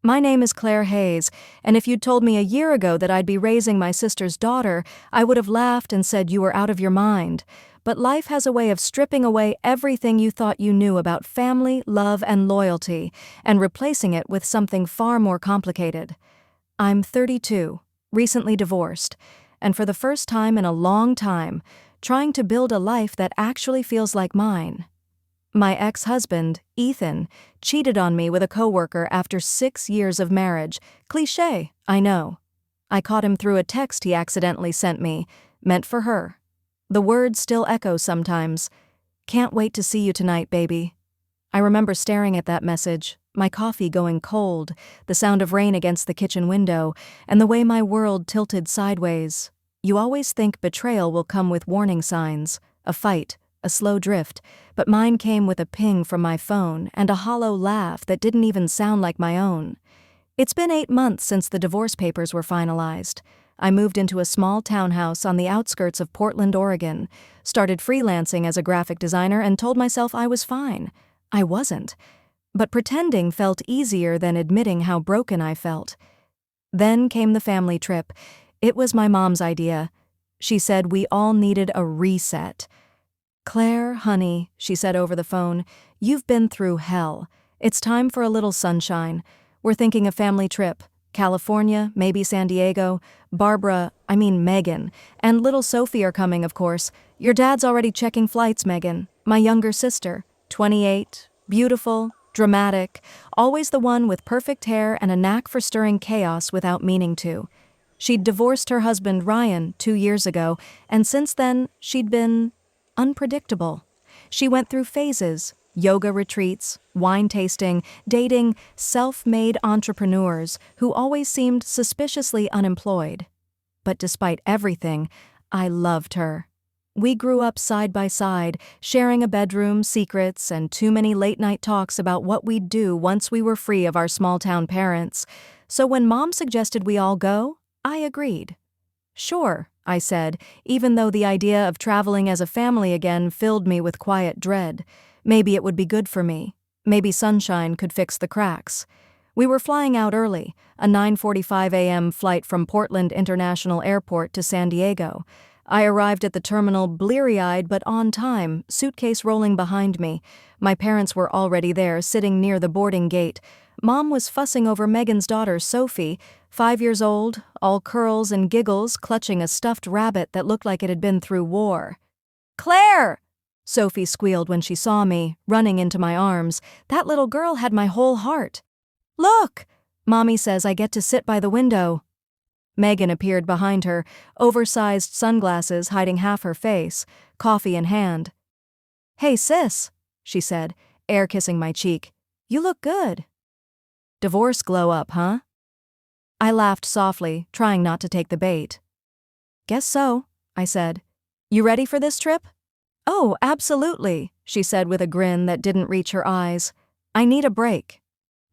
My name is Claire Hayes, and if you'd told me a year ago that I'd be raising my sister's daughter, I would have laughed and said you were out of your mind. But life has a way of stripping away everything you thought you knew about family, love, and loyalty, and replacing it with something far more complicated. I'm 32, recently divorced, and for the first time in a long time, trying to build a life that actually feels like mine. My ex-husband, Ethan, cheated on me with a coworker after 6 years of marriage. Cliché, I know. I caught him through a text he accidentally sent me, meant for her. The words still echo sometimes. Can't wait to see you tonight, baby. I remember staring at that message, my coffee going cold, the sound of rain against the kitchen window, and the way my world tilted sideways. You always think betrayal will come with warning signs, a fight, a slow drift, but mine came with a ping from my phone and a hollow laugh that didn't even sound like my own. It's been 8 months since the divorce papers were finalized. I moved into a small townhouse on the outskirts of Portland, Oregon, started freelancing as a graphic designer and told myself I was fine. I wasn't. But pretending felt easier than admitting how broken I felt. Then came the family trip. It was my mom's idea. She said we all needed a reset. Claire, honey, she said over the phone, you've been through hell. It's time for a little sunshine. We're thinking a family trip. California, maybe San Diego. Megan, and little Sophie are coming, of course. Your dad's already checking flights, Megan. My younger sister, 28, beautiful, dramatic, always the one with perfect hair and a knack for stirring chaos without meaning to. She'd divorced her husband, Ryan, 2 years ago, and since then, she'd been unpredictable. She went through phases, yoga retreats, wine tasting, dating self-made entrepreneurs who always seemed suspiciously unemployed. But despite everything, I loved her. We grew up side by side, sharing a bedroom, secrets, and too many late-night talks about what we'd do once we were free of our small-town parents. So when Mom suggested we all go, I agreed. Sure, I said, even though the idea of traveling as a family again filled me with quiet dread. Maybe it would be good for me. Maybe sunshine could fix the cracks. We were flying out early, a 9:45 a.m. flight from Portland International Airport to San Diego. I arrived at the terminal bleary-eyed but on time, suitcase rolling behind me. My parents were already there, sitting near the boarding gate. Mom was fussing over Megan's daughter, Sophie, 5 years old, all curls and giggles, clutching a stuffed rabbit that looked like it had been through war. Claire! Sophie squealed when she saw me, running into my arms. That little girl had my whole heart. Look! Mommy says I get to sit by the window. Megan appeared behind her, oversized sunglasses hiding half her face, coffee in hand. Hey, sis, she said, air kissing my cheek. You look good. Divorce glow up, huh? I laughed softly, trying not to take the bait. Guess so, I said. You ready for this trip? Oh, absolutely, she said with a grin that didn't reach her eyes. I need a break.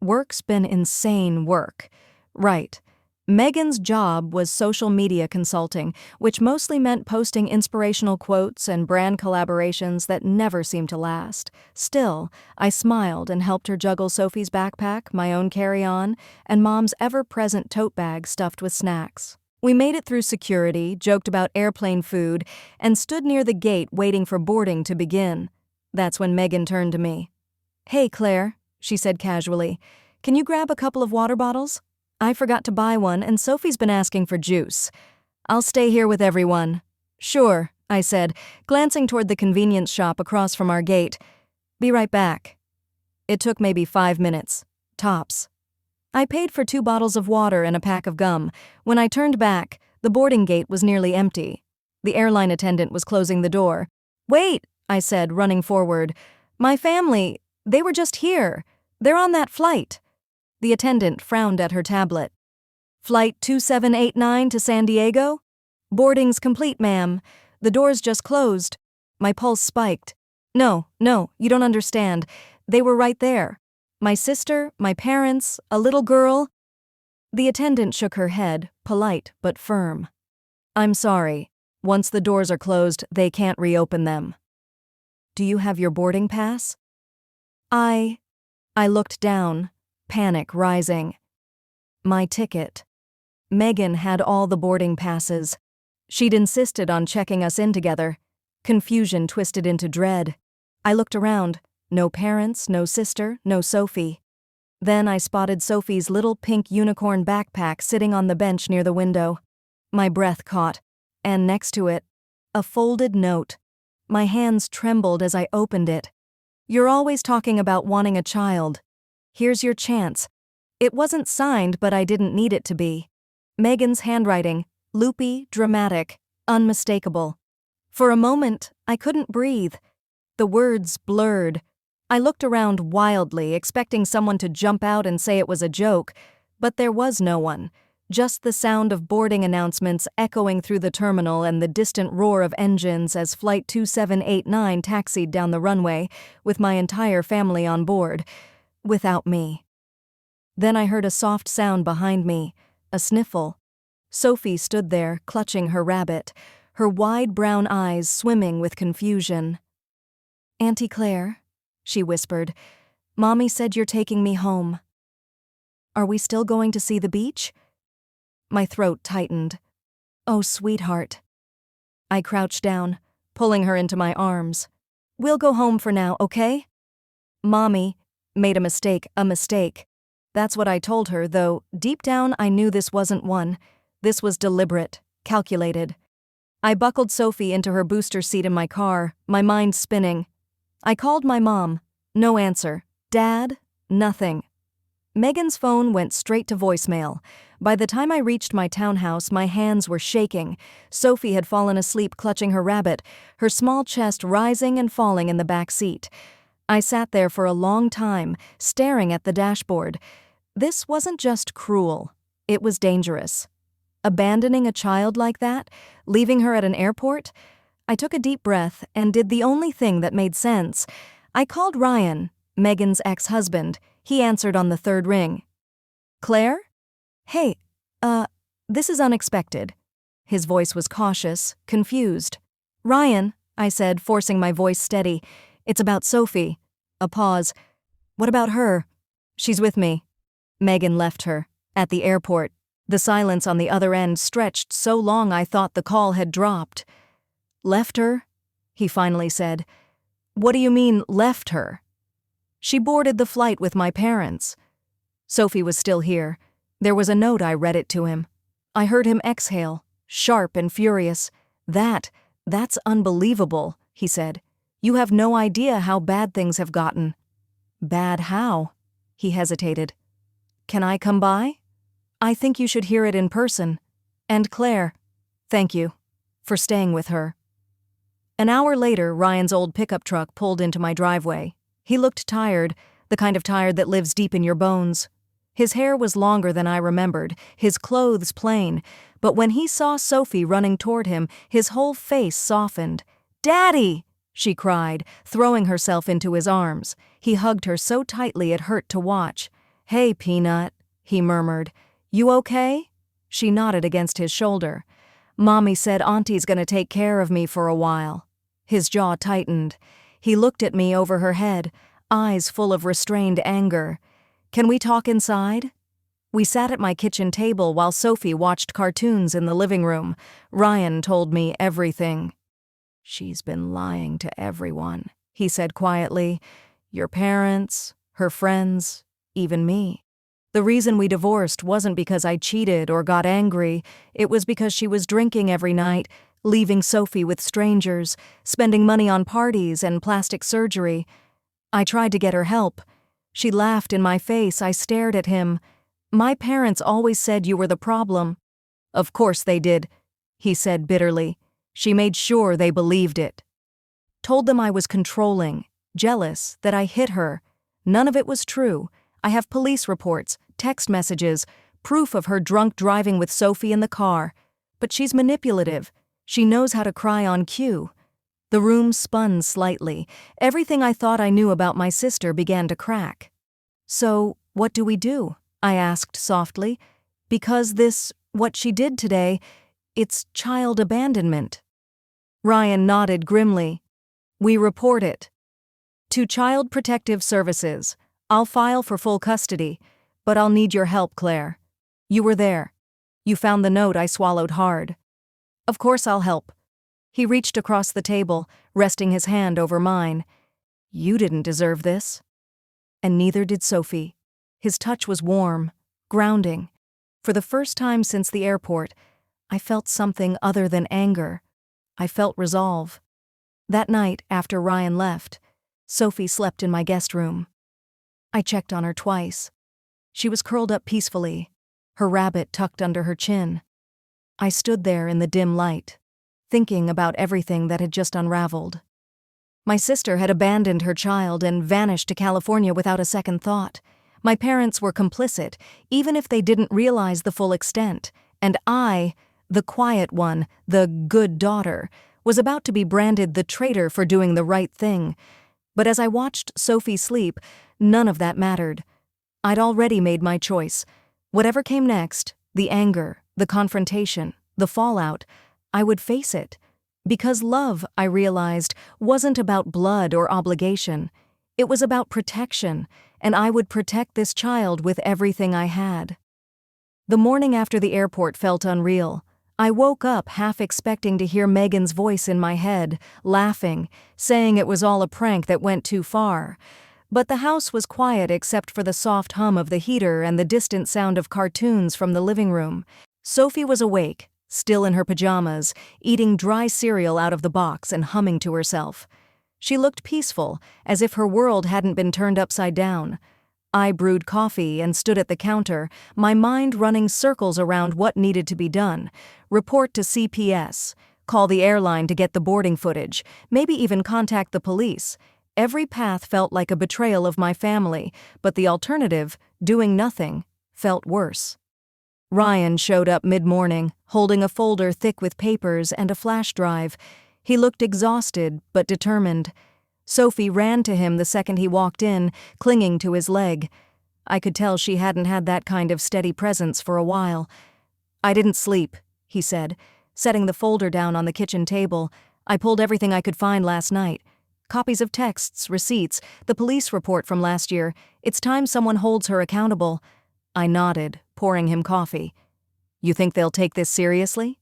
Work's been insane work. Right. Megan's job was social media consulting, which mostly meant posting inspirational quotes and brand collaborations that never seemed to last. Still, I smiled and helped her juggle Sophie's backpack, my own carry-on, and Mom's ever-present tote bag stuffed with snacks. We made it through security, joked about airplane food, and stood near the gate waiting for boarding to begin. That's when Megan turned to me. Hey, Claire, she said casually, can you grab a couple of water bottles? I forgot to buy one, and Sophie's been asking for juice. I'll stay here with everyone. Sure, I said, glancing toward the convenience shop across from our gate. Be right back. It took maybe 5 minutes. Tops. I paid for 2 bottles of water and a pack of gum. When I turned back, the boarding gate was nearly empty. The airline attendant was closing the door. Wait, I said, running forward. My family, they were just here. They're on that flight. The attendant frowned at her tablet. Flight 2789 to San Diego? Boarding's complete, ma'am. The doors just closed. My pulse spiked. No, you don't understand. They were right there. My sister, my parents, a little girl. The attendant shook her head, polite but firm. I'm sorry. Once the doors are closed, they can't reopen them. Do you have your boarding pass? I looked down, panic rising. My ticket. Megan had all the boarding passes. She'd insisted on checking us in together. Confusion twisted into dread. I looked around. No parents, no sister, no Sophie. Then I spotted Sophie's little pink unicorn backpack sitting on the bench near the window. My breath caught, and next to it, a folded note. My hands trembled as I opened it. "You're always talking about wanting a child. Here's your chance." It wasn't signed, but I didn't need it to be. Megan's handwriting, loopy, dramatic, unmistakable. For a moment, I couldn't breathe. The words blurred. I looked around wildly, expecting someone to jump out and say it was a joke, but there was no one. Just the sound of boarding announcements echoing through the terminal and the distant roar of engines as Flight 2789 taxied down the runway, with my entire family on board, without me. Then I heard a soft sound behind me, a sniffle. Sophie stood there, clutching her rabbit, her wide brown eyes swimming with confusion. "Auntie Claire," she whispered, "Mommy said you're taking me home. Are we still going to see the beach?" My throat tightened. "Oh, sweetheart." I crouched down, pulling her into my arms. "We'll go home for now, okay?" Mommy made a mistake. That's what I told her, though deep down I knew this wasn't one. This was deliberate, calculated. I buckled Sophie into her booster seat in my car, my mind spinning. I called my mom. No answer. Dad? Nothing. Megan's phone went straight to voicemail. By the time I reached my townhouse, my hands were shaking. Sophie had fallen asleep clutching her rabbit, her small chest rising and falling in the back seat. I sat there for a long time, staring at the dashboard. This wasn't just cruel. It was dangerous. Abandoning a child like that? Leaving her at an airport? I took a deep breath and did the only thing that made sense. I called Ryan, Megan's ex-husband. He answered on the third ring. "Claire? Hey, this is unexpected." His voice was cautious, confused. "Ryan," I said, forcing my voice steady. "It's about Sophie." A pause. "What about her?" "She's with me." Megan left her. At the airport. The silence on the other end stretched so long I thought the call had dropped. "Left her?" he finally said. "What do you mean, left her?" "She boarded the flight with my parents." Sophie was still here. There was a note. I read it to him. I heard him exhale, sharp and furious. That's unbelievable," he said. "You have no idea how bad things have gotten." "Bad how?" He hesitated. "Can I come by?" "I think you should hear it in person. And Claire, thank you for staying with her." An hour later, Ryan's old pickup truck pulled into my driveway. He looked tired, the kind of tired that lives deep in your bones. His hair was longer than I remembered, his clothes plain, but when he saw Sophie running toward him, his whole face softened. "Daddy!" she cried, throwing herself into his arms. He hugged her so tightly it hurt to watch. "Hey, Peanut," he murmured. "You okay?" She nodded against his shoulder. "Mommy said Auntie's gonna take care of me for a while." His jaw tightened. He looked at me over her head, eyes full of restrained anger. "Can we talk inside?" We sat at my kitchen table while Sophie watched cartoons in the living room. Ryan told me everything. "She's been lying to everyone," he said quietly. "Your parents, her friends, even me. The reason we divorced wasn't because I cheated or got angry. It was because she was drinking every night, leaving Sophie with strangers, spending money on parties and plastic surgery. I tried to get her help. She laughed in my face. I stared at him. My parents always said you were the problem." "Of course they did," he said bitterly. "She made sure they believed it. Told them I was controlling, jealous, that I hit her. None of it was true. I have police reports, text messages, proof of her drunk driving with Sophie in the car. But she's manipulative. She knows how to cry on cue." The room spun slightly. Everything I thought I knew about my sister began to crack. "So, what do we do?" I asked softly. "Because what she did today, it's child abandonment." Ryan nodded grimly. "We report it to Child Protective Services. I'll file for full custody, but I'll need your help, Claire." You were there. You found the note. I swallowed hard. Of course I'll help. He reached across the table, resting his hand over mine. You didn't deserve this. And neither did Sophie. His touch was warm, grounding. For the first time since the airport, I felt something other than anger. I felt resolve. That night, after Ryan left, Sophie slept in my guest room. I checked on her twice. She was curled up peacefully, her rabbit tucked under her chin. I stood there in the dim light, thinking about everything that had just unraveled. My sister had abandoned her child and vanished to California without a second thought. My parents were complicit, even if they didn't realize the full extent, and I, the quiet one, the good daughter, was about to be branded the traitor for doing the right thing. But as I watched Sophie sleep, none of that mattered. I'd already made my choice. Whatever came next, the anger, the confrontation, the fallout, I would face it. Because love, I realized, wasn't about blood or obligation. It was about protection, and I would protect this child with everything I had. The morning after the airport felt unreal. I woke up half expecting to hear Megan's voice in my head, laughing, saying it was all a prank that went too far. But the house was quiet except for the soft hum of the heater and the distant sound of cartoons from the living room. Sophie was awake, still in her pajamas, eating dry cereal out of the box and humming to herself. She looked peaceful, as if her world hadn't been turned upside down. I brewed coffee and stood at the counter, my mind running circles around what needed to be done. Report to CPS, call the airline to get the boarding footage, maybe even contact the police. Every path felt like a betrayal of my family, but the alternative, doing nothing, felt worse. Ryan showed up mid-morning, holding a folder thick with papers and a flash drive. He looked exhausted, but determined. Sophie ran to him the second he walked in, clinging to his leg. I could tell she hadn't had that kind of steady presence for a while. I didn't sleep, he said, setting the folder down on the kitchen table. I pulled everything I could find last night. Copies of texts, receipts, the police report from last year. It's time someone holds her accountable. I nodded, pouring him coffee. You think they'll take this seriously?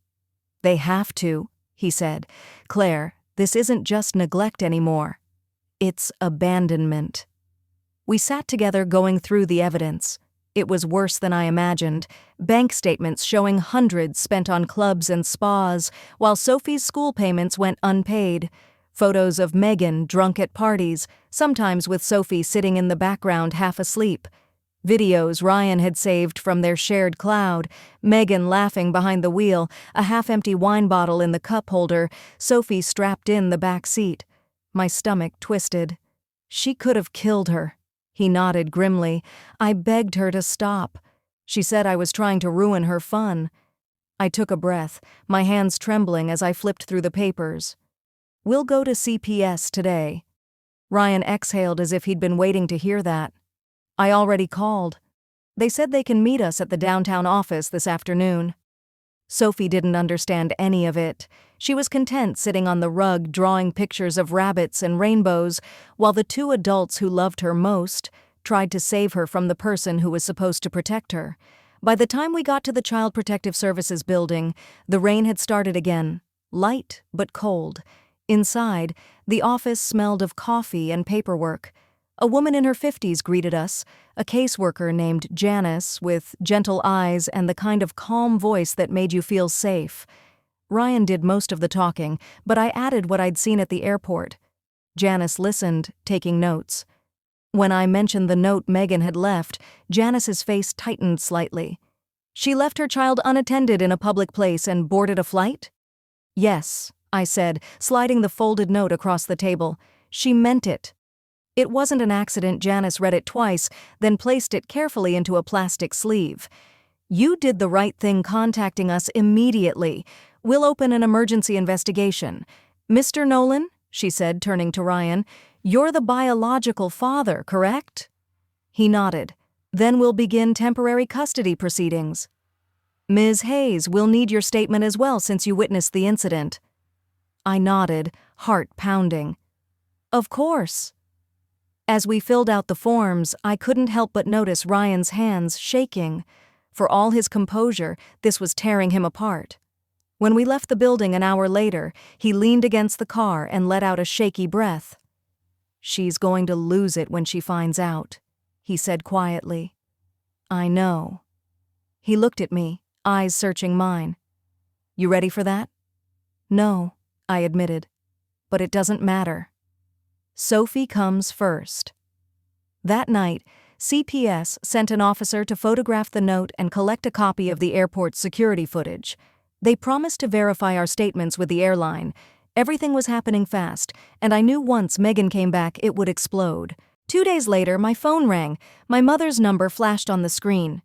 They have to, he said. Claire, this isn't just neglect anymore. It's abandonment. We sat together going through the evidence. It was worse than I imagined. Bank statements showing hundreds spent on clubs and spas, while Sophie's school payments went unpaid. Photos of Megan drunk at parties, sometimes with Sophie sitting in the background half asleep. Videos Ryan had saved from their shared cloud, Megan laughing behind the wheel, a half-empty wine bottle in the cup holder, Sophie strapped in the back seat. My stomach twisted. She could have killed her. He nodded grimly. I begged her to stop. She said I was trying to ruin her fun. I took a breath, my hands trembling as I flipped through the papers. We'll go to CPS today. Ryan exhaled as if he'd been waiting to hear that. I already called. They said they can meet us at the downtown office this afternoon. Sophie didn't understand any of it. She was content sitting on the rug drawing pictures of rabbits and rainbows, while the two adults who loved her most tried to save her from the person who was supposed to protect her. By the time we got to the Child Protective Services building, the rain had started again, light but cold. Inside, the office smelled of coffee and paperwork. A woman in her 50s greeted us, a caseworker named Janice with gentle eyes and the kind of calm voice that made you feel safe. Ryan did most of the talking, but I added what I'd seen at the airport. Janice listened, taking notes. When I mentioned the note Megan had left, Janice's face tightened slightly. She left her child unattended in a public place and boarded a flight? Yes, I said, sliding the folded note across the table. She meant it. It wasn't an accident. Janice read it twice, then placed it carefully into a plastic sleeve. You did the right thing contacting us immediately. We'll open an emergency investigation. Mr. Nolan, she said, turning to Ryan, you're the biological father, correct? He nodded. Then we'll begin temporary custody proceedings. Ms. Hayes, we'll need your statement as well since you witnessed the incident. I nodded, heart pounding. Of course. As we filled out the forms, I couldn't help but notice Ryan's hands shaking. For all his composure, this was tearing him apart. When we left the building an hour later, he leaned against the car and let out a shaky breath. "She's going to lose it when she finds out," he said quietly. "I know." He looked at me, eyes searching mine. "You ready for that?" "No," I admitted. "But it doesn't matter. Sophie comes first." That night, CPS sent an officer to photograph the note and collect a copy of the airport's security footage. They promised to verify our statements with the airline. Everything was happening fast, and I knew once Megan came back it would explode. 2 days later, my phone rang. My mother's number flashed on the screen.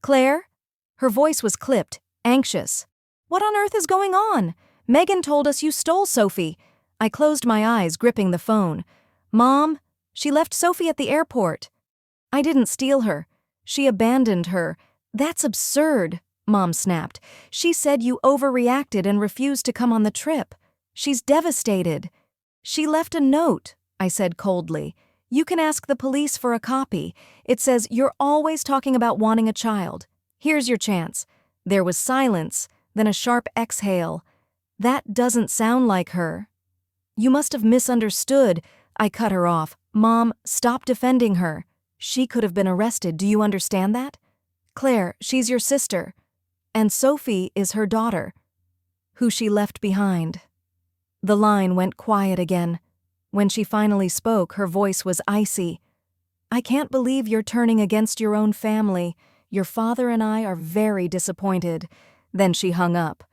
"Claire?" Her voice was clipped, anxious. "What on earth is going on? Megan told us you stole Sophie." I closed my eyes, gripping the phone. "Mom, she left Sophie at the airport." "I didn't steal her. She abandoned her." "That's absurd," Mom snapped. "She said you overreacted and refused to come on the trip. She's devastated." "She left a note," I said coldly. "You can ask the police for a copy. It says you're always talking about wanting a child. Here's your chance." There was silence, then a sharp exhale. "That doesn't sound like her." "You must have misunderstood." I cut her off. "Mom, stop defending her. She could have been arrested, do you understand that? Claire, she's your sister. And Sophie is her daughter, who she left behind." The line went quiet again. When she finally spoke, her voice was icy. "I can't believe you're turning against your own family. Your father and I are very disappointed." Then she hung up.